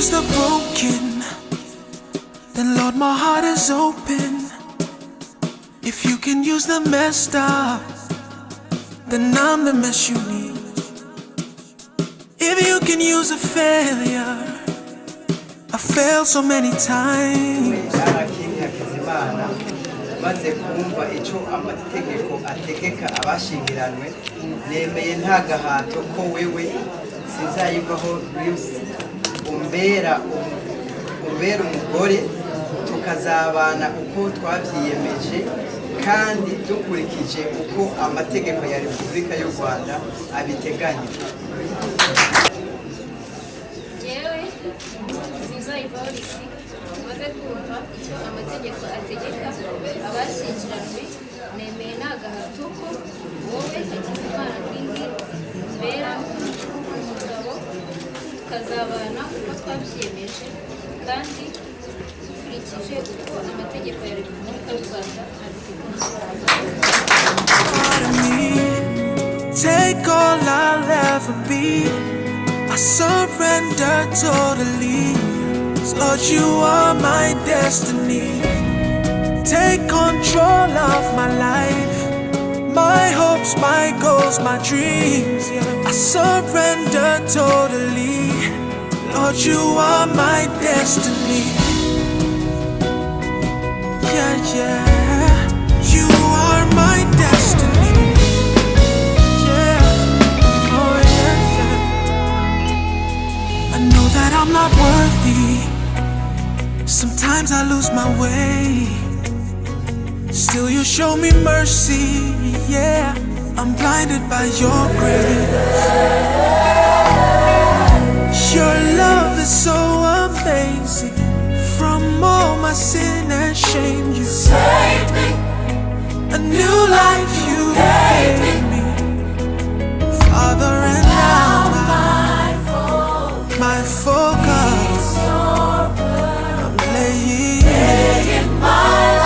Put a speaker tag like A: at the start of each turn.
A: use the broken, then Lord, my heart is open. If you can use the messed up, then I'm the mess you need. If you can use a failure, I failed so many times.
B: R.KING HAKIZIMANA maze kumva ico amategeko ategeka abashingiranwe, nemeye nta gahato ko wewe Sinzayivaho Lucie umbera umugore, tukazabana uko twavyiyemeje kandi dukurikije uko amategeko ya Repubulika y'u Rwanda abiteganya.
C: Sinzayivaho Lucie maze kumva icyo amategeko ategeka abashyingiranwe, nemeye nta gahato ko wowe Hakizimana R.KING umbera umugabo, tukazabana uko twabyiyemeje kandi dukurikije uko amategeko ya Repubulika y'u Rwanda abiteganya.
A: Take all I'll ever be, I surrender totally. Lord, you are my destiny. Take control of my life, my hopes, my goals, my dreams. I surrender totally. Lord, you are my destiny. Yeah, yeah. You are my destiny. Yeah. Oh, yeah, yeah. I know that I'm not worthy. Sometimes I lose my way. Still you show me mercy, yeah. I'm blinded by your grace. Your love is so amazing. From all my sin and shame, you saved me. A new life you gave.